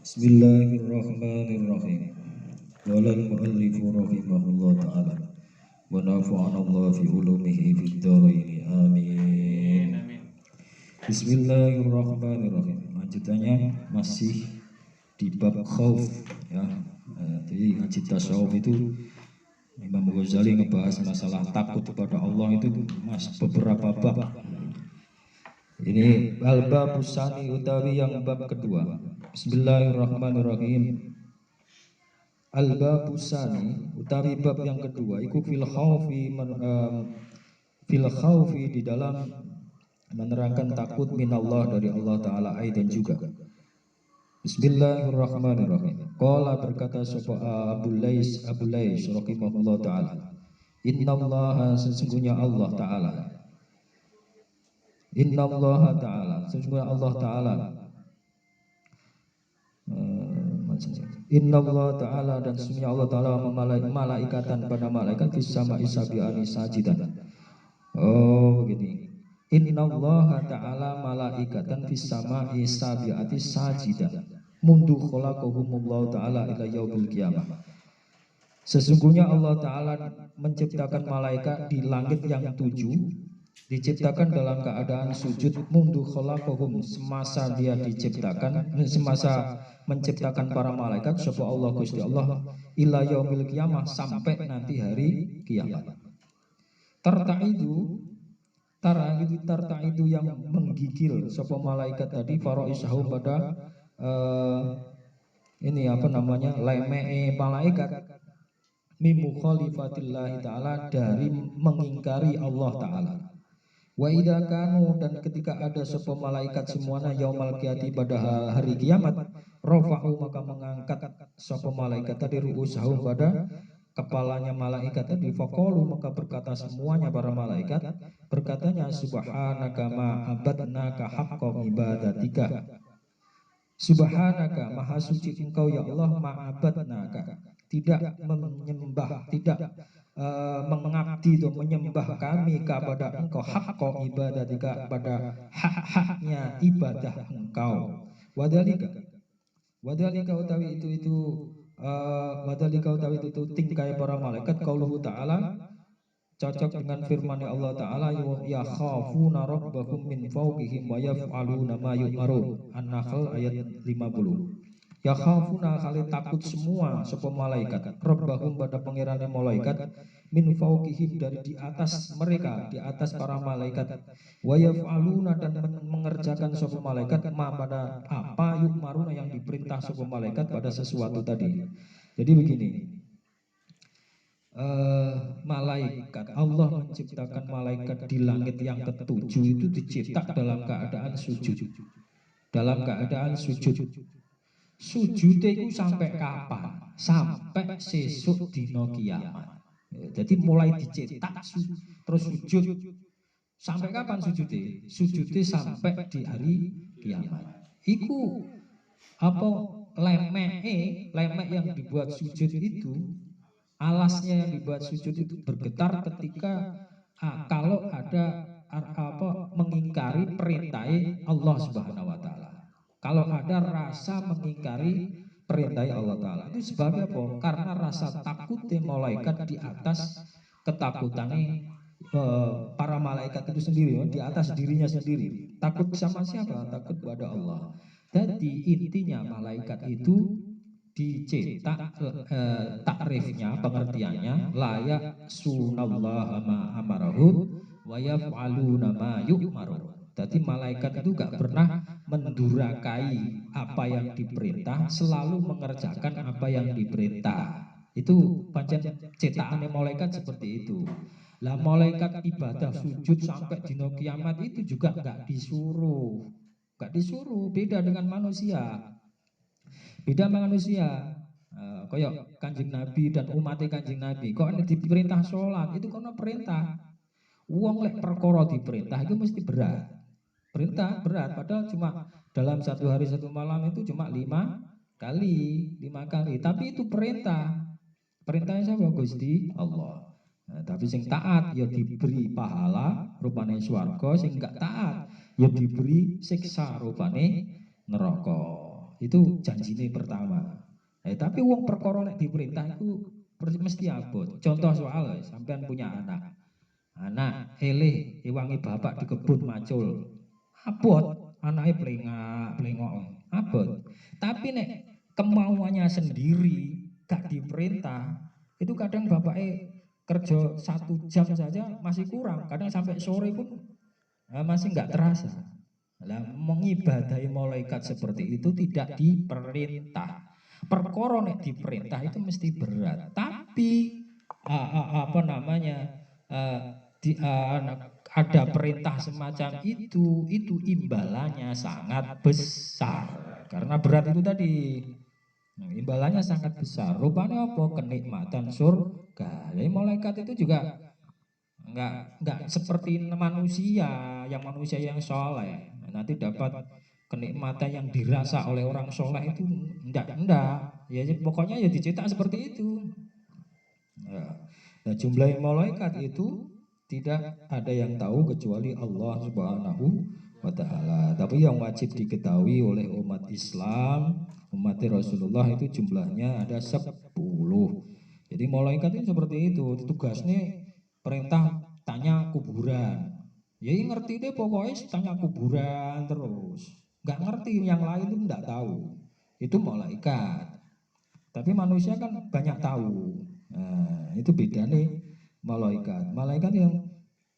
Bismillahirrahmanirrahim. Qala al-muallif rahimahullah ta'ala wa nafa'ana Allah fi ulumihi fid dharain amin. Bismillahirrahmanirrahim. Lanjutannya masih di bab khauf ya. Jadi ngaji tasawuf itu Imam Ghazali ngebahas masalah takut kepada Allah itu beberapa bab. Ini al-bab tsani utawi yang bab kedua. Bismillahirrahmanirrahim. Al-bab tsani utawi bab yang kedua iku fil khaufi di dalam menerangkan takut minallah dari Allah taala aidan juga. Bismillahirrahmanirrahim. Qala berkata sapa Abu Lais rahimahullah taala. Innallaha sesungguhnya Allah taala. Innallaha ta'ala sesungguhnya Allah ta'ala Innallaha ta'ala dan sesungguhnya Allah ta'ala malaikatan pada malaikat fis sama'i sabi'ani sajidan. Oh begini. Innallaha ta'ala malaikatan fis sama'i sabi'ati sajidan mundu khalaqahumullahu ta'ala ila yaumil qiyamah. Sesungguhnya Allah ta'ala menciptakan malaikat di langit yang 7, diciptakan dalam keadaan sujud mundu khalaqahum semasa dia diciptakan, semasa menciptakan para malaikat sapa Allah Gusti Allah ila yaumil qiyamah sampai nanti hari kiamat. Tarta itu yang menggigil sapa malaikat tadi faraisahum pada ini apa namanya lemee malaikat mimu khalifatillahi ta'ala dari mengingkari Allah ta'ala. Wa idza kanu dan ketika ada sapa malaikat semuanya yaumal qiyamati pada hari kiamat rafa'u maka mengangkat sapa malaikat tadi ru'usahum pada kepalanya malaikat tadi faqalu maka berkata semuanya para malaikat berkatanya subhanaka ma abadnaka haqqa ibadatika. Subhanaka maha suci engkau ya Allah ma abadnaka tidak menyembah tidak mengabdi atau menyembah kami kepada engkau hakko ibadatika pada hak-haknya ibadah engkau. Wadalika utawi itu tingkai para malaikat qauluhu ta'ala cocok dengan firman Allah ta'ala ya khafuna rabbahum min fawqihim wa yaf'aluna ma yu'marun. An-Nahl ayat 50. Ya khafuna kali takut semua sapa malaikat rabbahum pada pangerane malaikat min fawqihim dari di atas mereka, di atas para malaikat wa yaf'aluna dan mengerjakan sapa malaikat ma pada apa yu'maruna yang diperintah sapa malaikat pada sesuatu tadi. Jadi begini, malaikat Allah menciptakan malaikat di langit yang ketujuh itu dicetak dalam keadaan sujud. Dalam keadaan sujud. Sujud itu sampai kapan? Sampai sesuk dino kiamat. Jadi mulai dicetak terus sujud. Sampai kapan sujudnya? Sujudnya sampai di hari kiamat. Iku apa lemek yang dibuat sujud itu, alasnya yang dibuat sujud itu bergetar ketika kalau ada mengingkari perintah Allah Subhanahu wa taala. Kalau ada rasa mengingkari perintah Allah Ta'ala. Itu sebabnya apa? Karena rasa takutnya malaikat di atas ketakutannya para malaikat itu sendiri, di atas dirinya sendiri. Takut sama siapa? Takut kepada Allah. Jadi intinya malaikat itu dicetak takrifnya, pengertiannya layak sunallaha ma amarahu wa yaf'aluna ma yu'marun. Jadi malaikat itu gak pernah mendurakai apa yang diperintah, selalu mengerjakan apa yang diperintah. Itu pancen cetakannya malaikat seperti itu. Lah malaikat ibadah sujud sampai dino kiamat itu juga gak disuruh. Gak disuruh, beda dengan manusia. Beda manusia. Kayak Kanjeng Nabi dan umatnya Kanjeng Nabi. Kok ada diperintah sholat, itu karena perintah. Uang lek perkara diperintah itu mesti berat. Perintah berat, padahal cuma dalam satu hari satu malam itu cuma 5 kali. Tapi itu perintah. Perintahnya siapa? Gusti Allah. Nah, tapi sing taat ya diberi pahala rupane swarga, sing gak taat ya diberi siksa rupane neraka. Itu janjine pertama. Tapi wong perkara nek diperintah iku mesti abot. Contoh soal sampean punya anak. Anak eleh iwangi bapak di kebun macul. Abot, anaknya plengak-plengok. Abot. Tapi nek kemauannya sendiri gak diperintah, itu kadang bapaknya kerja 1 jam saja masih kurang. Kadang sampai sore pun masih nggak terasa. Lah mengibadahi malaikat seperti itu tidak diperintah. Perkara nek diperintah itu mesti berat. Tapi apa namanya ada perintah semacam itu imbalannya sangat besar. Karena berat itu tadi. Imbalannya sangat besar. Rupanya apa? Kenikmatan surga. Jadi malaikat itu juga enggak seperti manusia yang soleh. Nanti dapat kenikmatan yang dirasa oleh orang soleh itu enggak. Ya pokoknya ya dicetak seperti itu. Nah, jumlah malaikat itu tidak ada yang tahu kecuali Allah Subhanahu wa taala. Tapi yang wajib diketahui oleh umat Islam, umat Rasulullah itu jumlahnya ada 10. Jadi malaikat itu seperti itu, tugasnya perintah tanya kuburan. Ya ngerti deh pokoknya tanya kuburan terus. Nggak ngerti yang lain itu nggak tahu. Itu malaikat. Tapi manusia kan banyak tahu. Nah, itu beda nih malaikat. Malaikat yang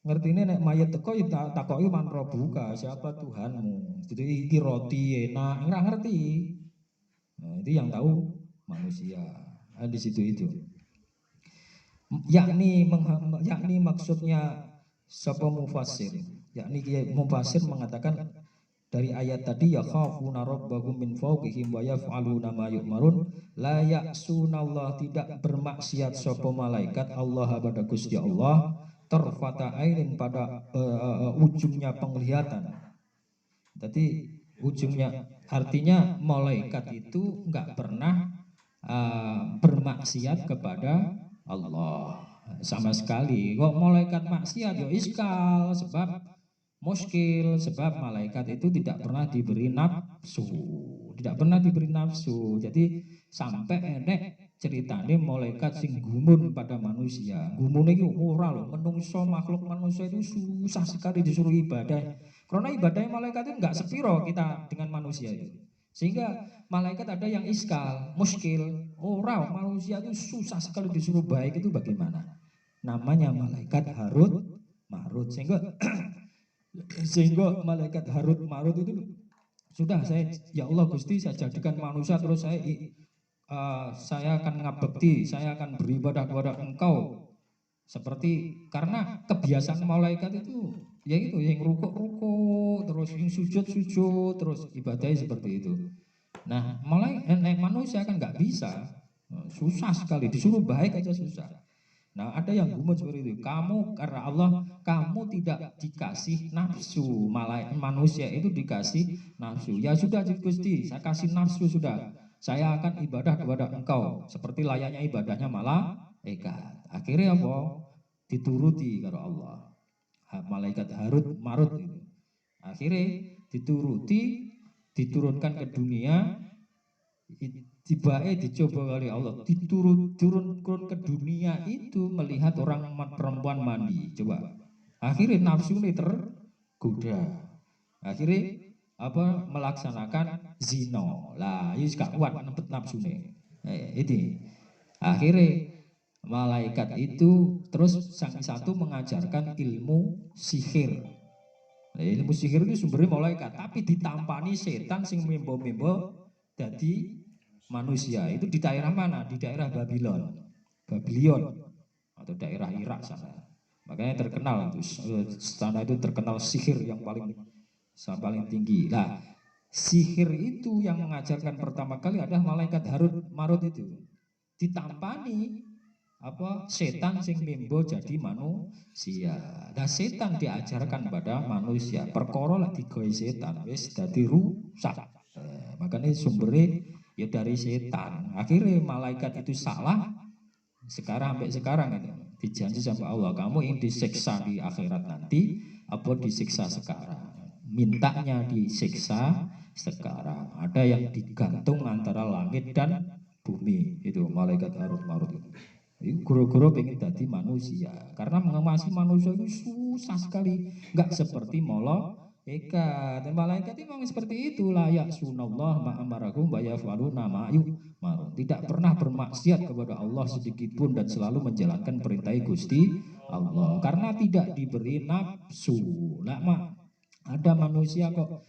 ngerti ini nek mayat teko ya takoki man rabbuka, siapa Tuhanmu. Jadi iki roti enak, enggak ngerti. Nah, itu yang tahu manusia. Nah, di situ itu. Yakni maksudnya sapa mufassir. Yakni mufassir mengatakan dari ayat tadi ya khafuna rabbahum min fawqihim wa yaf'aluna ma yu'marun la ya'sunallah, tidak bermaksiat sapa malaikat Allah pada Gusti Allah tarfata ainin pada ujungnya penglihatan. Jadi ujungnya artinya malaikat itu enggak pernah bermaksiat kepada Allah sama sekali. Kok malaikat maksiat ya iskal, sebab muskil, sebab malaikat itu tidak pernah diberi nafsu, Jadi sampai enek ceritanya malaikat sing gumun pada manusia. Gumun itu ora loh, menungso makhluk manusia itu susah sekali disuruh ibadah. Karena ibadahnya malaikat itu enggak sepiro kita dengan manusia itu. Sehingga malaikat ada yang iskal, muskil, ora manusia itu susah sekali disuruh baik, itu bagaimana? Namanya malaikat Harut Marut. Sehingga malaikat Harut Marut itu sudah saya, ya Allah Gusti, saya jadikan manusia terus saya akan ngabekti, saya akan beribadah kepada Engkau. Seperti karena kebiasaan malaikat itu ya itu yang rukuk terus yang sujud terus ibadahnya seperti itu. Nah, manusia kan nggak bisa, susah sekali disuruh baik aja susah. Nah, ada yang gumun seperti itu. Kamu karena Allah, kamu tidak dikasih nafsu. Manusia itu dikasih nafsu. Ya sudah Gusti, saya kasih nafsu sudah. Saya akan ibadah kepada Engkau seperti layaknya ibadahnya malaikat. Akhirnya apa? Dituruti karo Allah. Malaikat Harut Marut itu. Akhirnya dituruti, diturunkan ke dunia. Tiba dicoba oleh Allah, turun ke dunia itu melihat orang perempuan mandi. Coba, akhirnya nafsu ini tergoda. Akhirnya apa melaksanakan zina. Lah, ini gak kuat nempet nafsu nih. Itu. Akhirnya malaikat itu terus sang satu mengajarkan ilmu sihir. Nah, ilmu sihir itu sumbernya malaikat, tapi ditampani setan sing mimbo-mimbo jadi manusia. Itu di daerah mana? Di daerah Babylon atau daerah Irak sana. Makanya terkenal itu sana itu terkenal sihir yang paling tinggi. Nah, sihir itu yang mengajarkan pertama kali adalah malaikat Harut Marut itu. Ditampani apa setan sing mimbo jadi manusia. Nah, setan diajarkan pada manusia. Perkara lek digawe setan wis dadi rusak. Makanya sumbernya ya dari setan. Akhirnya malaikat itu salah. Sampai sekarang itu dijanji sama Allah, kamu ingin disiksa di akhirat nanti apa disiksa sekarang? Mintanya disiksa sekarang. Ada yang digantung antara langit dan bumi, itu malaikat Harut Marut itu. Itu guru-guru pengen jadi manusia, karena mengemasi manusia itu susah sekali, nggak seperti malaikat. Dan malaikat itu memang seperti itu, layak sunallah ma'amarakum bayafaluna marun. Tidak pernah bermaksiat kepada Allah sedikit pun dan selalu menjalankan perintah Gusti Allah, karena tidak diberi nafsu. Nah, ada manusia kok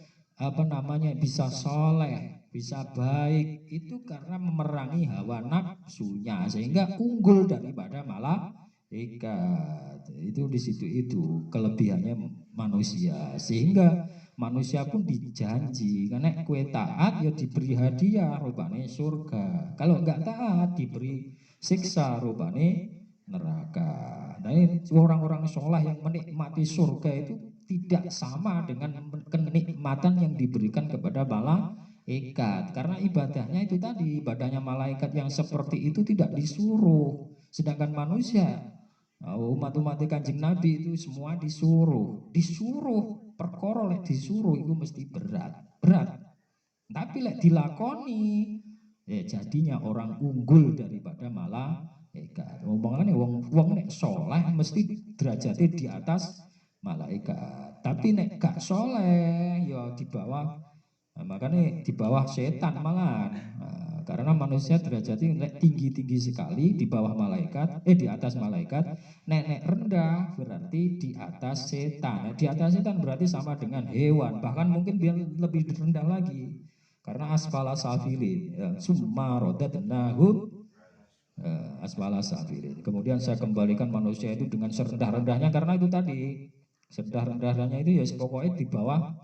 bisa soleh, bisa baik, itu karena memerangi hawa nafsunya sehingga unggul daripada malaikat. Itu di situ itu kelebihannya manusia, sehingga manusia pun dijanji karena kue taat ya diberi hadiah rupane surga, kalau enggak taat diberi siksa rupane neraka. Nah, ini orang-orang soleh yang menikmati surga itu tidak sama dengan kenikmatan yang diberikan kepada malaikat, karena ibadahnya itu tadi, ibadahnya malaikat yang seperti itu tidak disuruh, sedangkan manusia, umat-umat Kanjeng Nabi itu semua disuruh perkara lek disuruh itu mesti berat, tapi lek dilakoni ya jadinya orang unggul daripada malaikat. Omongannya wong nek soleh mesti derajatnya di atas malaikat, tapi nek gak soleh ya di bawah. Nah, makanya di bawah setan malah. Nah, karena manusia derajatnya tinggi-tinggi sekali di bawah malaikat, di atas malaikat. Nek rendah berarti di atas setan. Nah, di atas setan berarti sama dengan hewan, bahkan mungkin lebih rendah lagi. Karena asfala safilin, ya, summa rodatnahu asfala safilin. Kemudian saya kembalikan manusia itu dengan serendah-rendahnya, karena itu tadi, serendah-rendahnya itu ya pokoknya di bawah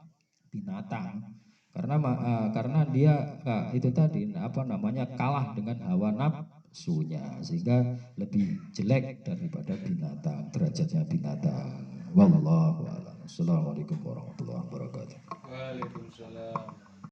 binatang. Karena dia itu tadi kalah dengan hawa nafsunya, sehingga lebih jelek daripada binatang, derajatnya binatang. Wallahu a'lam. Assalamualaikum warahmatullahi wabarakatuh. Waalaikumsalam.